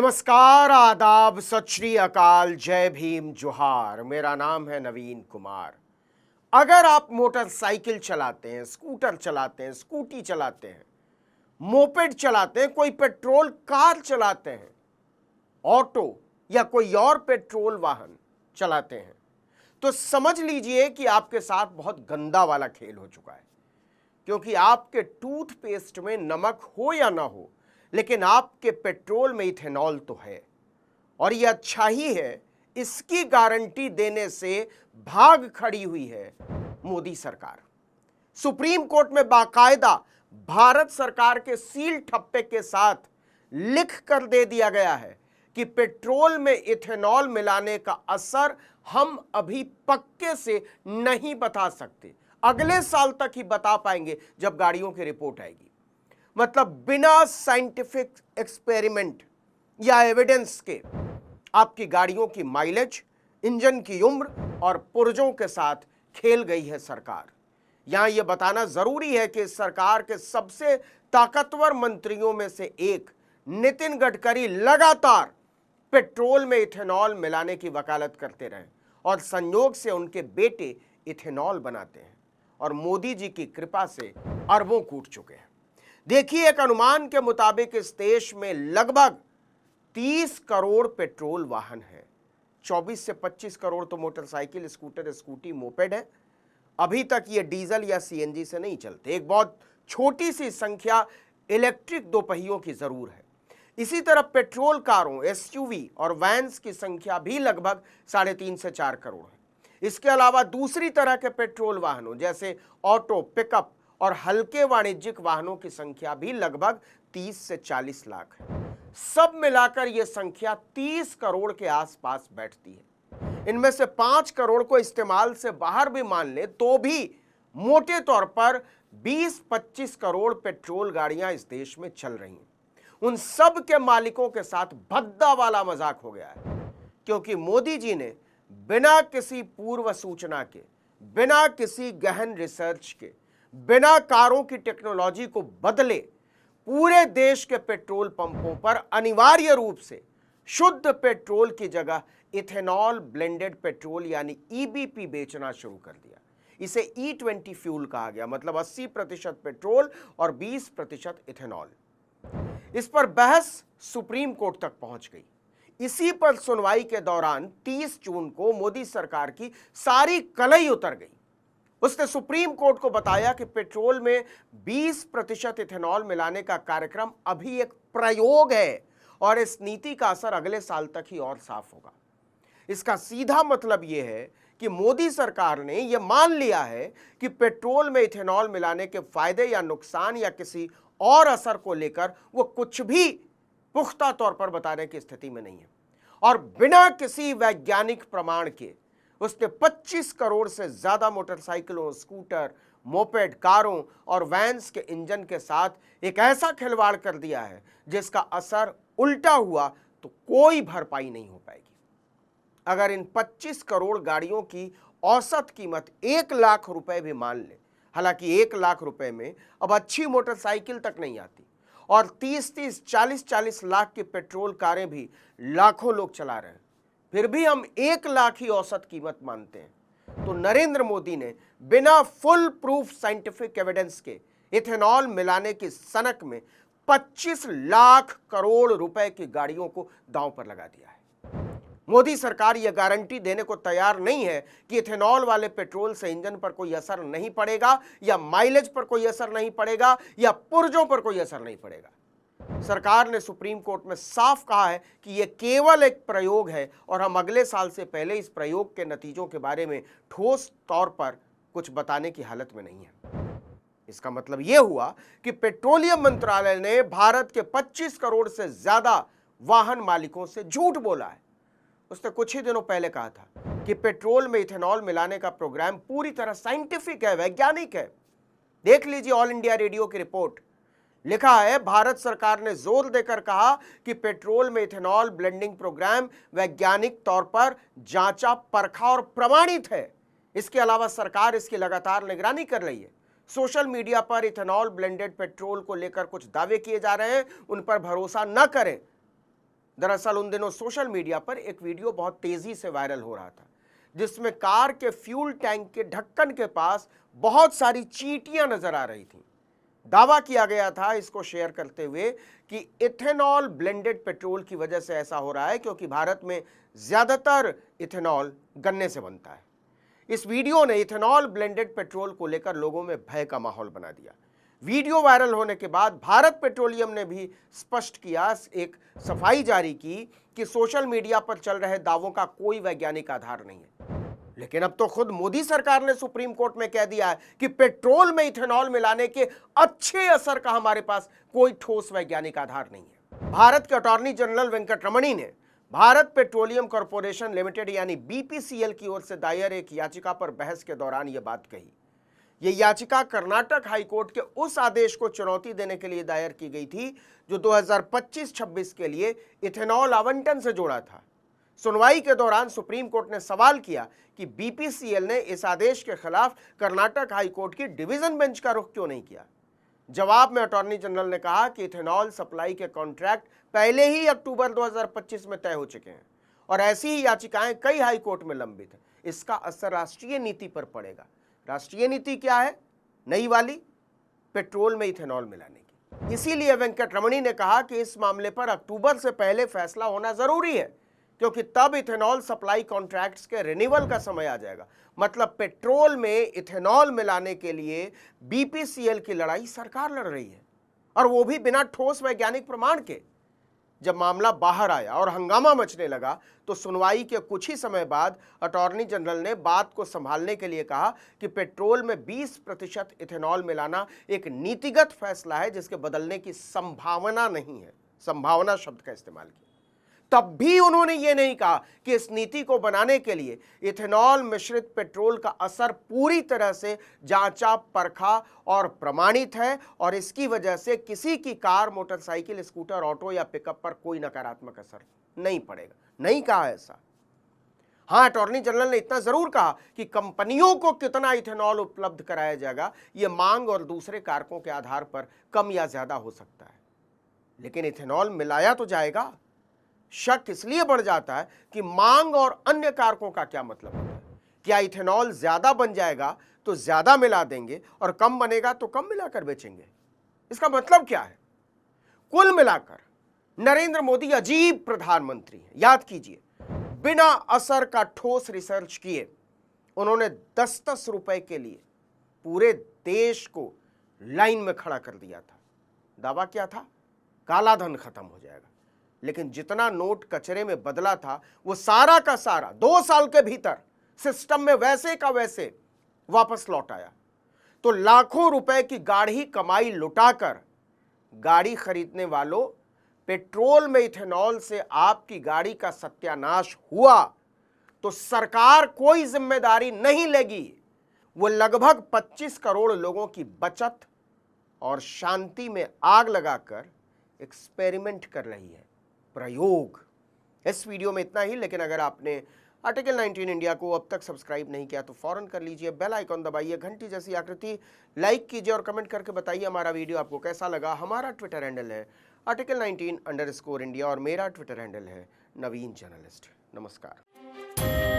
नमस्कार, आदाब, सत श्री अकाल, जय भीम, जोहार। मेरा नाम है नवीन कुमार। अगर आप मोटरसाइकिल चलाते हैं, स्कूटर चलाते हैं, स्कूटी चलाते हैं, मोपेड चलाते हैं, कोई पेट्रोल कार चलाते हैं, ऑटो या कोई और पेट्रोल वाहन चलाते हैं, तो समझ लीजिए कि आपके साथ बहुत गंदा वाला खेल हो चुका है। क्योंकि आपके टूथपेस्ट में नमक हो या ना हो, लेकिन आपके पेट्रोल में इथेनॉल तो है, और यह अच्छा ही है। इसकी गारंटी देने से भाग खड़ी हुई है मोदी सरकार। सुप्रीम कोर्ट में बाकायदा भारत सरकार के सील ठप्पे के साथ लिख कर दे दिया गया है कि पेट्रोल में इथेनॉल मिलाने का असर हम अभी पक्के से नहीं बता सकते। अगले साल तक ही बता पाएंगे जब गाड़ियों की रिपोर्ट आएगी। मतलब बिना साइंटिफिक एक्सपेरिमेंट या एविडेंस के आपकी गाड़ियों की माइलेज, इंजन की उम्र और पुर्जों के साथ खेल गई है सरकार। यहां यह बताना जरूरी है कि सरकार के सबसे ताकतवर मंत्रियों में से एक नितिन गडकरी लगातार पेट्रोल में इथेनॉल मिलाने की वकालत करते रहे और संयोग से उनके बेटे इथेनॉल बनाते हैं और मोदी जी की कृपा से अरबों कूट चुके हैं। देखिए, एक अनुमान के मुताबिक इस देश में लगभग 30 करोड़ पेट्रोल वाहन है। 24 से 25 करोड़ तो मोटरसाइकिल, स्कूटर, स्कूटी, मोपेड है। अभी तक ये डीजल या सीएनजी से नहीं चलते। एक बहुत छोटी सी संख्या इलेक्ट्रिक दोपहियों की जरूर है। इसी तरह पेट्रोल कारों, एसयूवी और वैन्स की संख्या भी लगभग 3.5 से 4 करोड़ है। इसके अलावा दूसरी तरह के पेट्रोल वाहनों जैसे ऑटो, पिकअप और हल्के वाणिज्यिक वाहनों की संख्या भी लगभग 30 से 40 लाख है। सब मिलाकर यह संख्या 30 करोड़ के आसपास बैठती है। इनमें से 5 करोड़ को इस्तेमाल से बाहर भी मान ले तो भी मोटे तौर पर 20-25 करोड़ पेट्रोल गाड़ियां इस देश में चल रही हैं। उन सब के मालिकों के साथ भद्दा वाला मजाक हो गया है, क्योंकि मोदी जी ने बिना किसी पूर्व सूचना के, बिना किसी गहन रिसर्च के, बिना कारों की टेक्नोलॉजी को बदले पूरे देश के पेट्रोल पंपों पर अनिवार्य रूप से शुद्ध पेट्रोल की जगह इथेनॉल ब्लेंडेड पेट्रोल यानी ईबीपी बेचना शुरू कर दिया। इसे E20 फ्यूल कहा गया, मतलब 80% पेट्रोल और 20% इथेनॉल। इस पर बहस सुप्रीम कोर्ट तक पहुंच गई। इसी पर सुनवाई के दौरान 30 जून को मोदी सरकार की सारी कलई उतर गई। उसने सुप्रीम कोर्ट को बताया कि पेट्रोल में 20% इथेनॉल मिलाने का कार्यक्रम अभी एक प्रयोग है और इस नीति का असर अगले साल तक ही और साफ होगा। इसका सीधा मतलब यह है कि मोदी सरकार ने यह मान लिया है कि पेट्रोल में इथेनॉल मिलाने के फायदे या नुकसान या किसी और असर को लेकर वो कुछ भी पुख्ता तौर पर बताने की स्थिति में नहीं है। और बिना किसी वैज्ञानिक प्रमाण के उसने 25 करोड़ से ज्यादा मोटरसाइकिलों, स्कूटर, मोपेड, कारों और वैन्स के इंजन के साथ एक ऐसा खिलवाड़ कर दिया है जिसका असर उल्टा हुआ तो कोई भरपाई नहीं हो पाएगी। अगर इन 25 करोड़ गाड़ियों की औसत कीमत 1 लाख रुपए भी मान ले, हालांकि 1 लाख रुपए में अब अच्छी मोटरसाइकिल तक नहीं आती, और 30-30, 40-40 लाख की पेट्रोल कारें भी लाखों लोग चला रहे हैं, फिर भी हम 1 लाख ही औसत कीमत मानते हैं, तो नरेंद्र मोदी ने बिना फुल प्रूफ साइंटिफिक एविडेंस के इथेनॉल मिलाने की सनक में 25 लाख करोड़ रुपए की गाड़ियों को दांव पर लगा दिया है। मोदी सरकार यह गारंटी देने को तैयार नहीं है कि इथेनॉल वाले पेट्रोल से इंजन पर कोई असर नहीं पड़ेगा या माइलेज पर कोई असर नहीं पड़ेगा या पुर्जों पर कोई असर नहीं पड़ेगा। सरकार ने सुप्रीम कोर्ट में साफ कहा है कि यह केवल एक प्रयोग है और हम अगले साल से पहले इस प्रयोग के नतीजों के बारे में ठोस तौर पर कुछ बताने की हालत में नहीं है। इसका मतलब यह हुआ कि पेट्रोलियम मंत्रालय ने भारत के 25 करोड़ से ज्यादा वाहन मालिकों से झूठ बोला है। उसने कुछ ही दिनों पहले कहा था कि पेट्रोल में इथेनॉल मिलाने का प्रोग्राम पूरी तरह साइंटिफिक है, वैज्ञानिक है। देख लीजिए ऑल इंडिया रेडियो की रिपोर्ट। लिखा है, भारत सरकार ने जोर देकर कहा कि पेट्रोल में इथेनॉल ब्लेंडिंग प्रोग्राम वैज्ञानिक तौर पर जांचा, परखा और प्रमाणित है। इसके अलावा सरकार इसकी लगातार निगरानी कर रही है। सोशल मीडिया पर इथेनॉल ब्लेंडेड पेट्रोल को लेकर कुछ दावे किए जा रहे हैं, उन पर भरोसा न करें। दरअसल उन दिनों सोशल मीडिया पर एक वीडियो बहुत तेजी से वायरल हो रहा था, जिसमें कार के फ्यूल टैंक के ढक्कन के पास बहुत सारी चींटियां नजर आ रही थीं। दावा किया गया था इसको शेयर करते हुए कि इथेनॉल ब्लेंडेड पेट्रोल की वजह से ऐसा हो रहा है, क्योंकि भारत में ज्यादातर इथेनॉल गन्ने से बनता है। इस वीडियो ने इथेनॉल ब्लेंडेड पेट्रोल को लेकर लोगों में भय का माहौल बना दिया। वीडियो वायरल होने के बाद भारत पेट्रोलियम ने भी स्पष्ट किया, एक सफाई जारी की कि सोशल मीडिया पर चल रहे दावों का कोई वैज्ञानिक आधार नहीं है। लेकिन अब तो खुद मोदी सरकार ने सुप्रीम कोर्ट में कह दिया है कि पेट्रोल में इथेनॉल मिलाने के अच्छे असर का हमारे पास कोई ठोस वैज्ञानिक आधार नहीं है। भारत के अटॉर्नी जनरल वेंकटरमणी ने भारत पेट्रोलियम कॉर्पोरेशन लिमिटेड यानी बीपीसीएल की ओर से दायर एक याचिका पर बहस के दौरान यह बात कही। यह याचिका कर्नाटक हाईकोर्ट के उस आदेश को चुनौती देने के लिए दायर की गई थी जो 2025-26 के लिए इथेनॉल आवंटन से जोड़ा था। सुनवाई के दौरान सुप्रीम कोर्ट ने सवाल किया कि बीपीसीएल ने इस आदेश के खिलाफ कर्नाटक हाईकोर्ट की डिवीजन बेंच का रुख क्यों नहीं किया। जवाब में अटॉर्नी जनरल ने कहा कि इथेनॉल सप्लाई के कॉन्ट्रैक्ट पहले ही अक्टूबर 2025 में तय हो चुके हैं और ऐसी ही याचिकाएं कई हाई कोर्ट में लंबित है। इसका असर राष्ट्रीय नीति पर पड़ेगा। राष्ट्रीय नीति क्या है? नई वाली, पेट्रोल में इथेनॉल मिलाने की। इसीलिए वेंकटरमणी ने कहा कि इस मामले पर अक्टूबर से पहले फैसला होना जरूरी है, क्योंकि तब इथेनॉल सप्लाई कॉन्ट्रैक्ट्स के रिन्यूअल का समय आ जाएगा। मतलब पेट्रोल में इथेनॉल मिलाने के लिए बीपीसीएल की लड़ाई सरकार लड़ रही है, और वो भी बिना ठोस वैज्ञानिक प्रमाण के। जब मामला बाहर आया और हंगामा मचने लगा तो सुनवाई के कुछ ही समय बाद अटॉर्नी जनरल ने बात को संभालने के लिए कहा कि पेट्रोल में 20% इथेनॉल मिलाना एक नीतिगत फैसला है जिसके बदलने की संभावना नहीं है। संभावना शब्द का इस्तेमाल किया। तब भी उन्होंने ये नहीं कहा कि इस नीति को बनाने के लिए इथेनॉल मिश्रित पेट्रोल का असर पूरी तरह से जांचा, परखा और प्रमाणित है और इसकी वजह से किसी की कार, मोटरसाइकिल, स्कूटर, ऑटो या पिकअप पर कोई नकारात्मक असर नहीं पड़ेगा। नहीं कहा ऐसा। हाँ, अटॉर्नी जनरल ने इतना जरूर कहा कि कंपनियों को कितना इथेनॉल उपलब्ध कराया जाएगा यह मांग और दूसरे कारकों के आधार पर कम या ज्यादा हो सकता है, लेकिन इथेनॉल मिलाया तो जाएगा। शक इसलिए बढ़ जाता है कि मांग और अन्य कारकों का क्या मतलब होता है। क्या इथेनॉल ज्यादा बन जाएगा तो ज्यादा मिला देंगे और कम बनेगा तो कम मिलाकर बेचेंगे? इसका मतलब क्या है? कुल मिलाकर नरेंद्र मोदी अजीब प्रधानमंत्री हैं। याद कीजिए, बिना असर का ठोस रिसर्च किए उन्होंने 10-10 रुपए के लिए पूरे देश को लाइन में खड़ा कर दिया था। दावा क्या था? काला धन खत्म हो जाएगा। लेकिन जितना नोट कचरे में बदला था वो सारा का सारा 2 साल के भीतर सिस्टम में वैसे का वैसे वापस लौट आया। तो लाखों रुपए की गाढ़ी कमाई लुटाकर गाड़ी खरीदने वालों, पेट्रोल में इथेनॉल से आपकी गाड़ी का सत्यानाश हुआ तो सरकार कोई जिम्मेदारी नहीं लेगी। वो लगभग 25 करोड़ लोगों की बचत और शांति में आग लगाकर एक्सपेरिमेंट कर रही है, प्रयोग। इस वीडियो में इतना ही, लेकिन अगर आपने आर्टिकल 19 इंडिया को अब तक सब्सक्राइब नहीं किया तो फौरन कर लीजिए, बेल आइकॉन दबाइए, घंटी जैसी आकृति लाइक कीजिए और कमेंट करके बताइए हमारा वीडियो आपको कैसा लगा। हमारा ट्विटर हैंडल है आर्टिकल 19_इंडिया और मेरा ट्विटर हैंडल है नवीन जर्नलिस्ट। नमस्कार।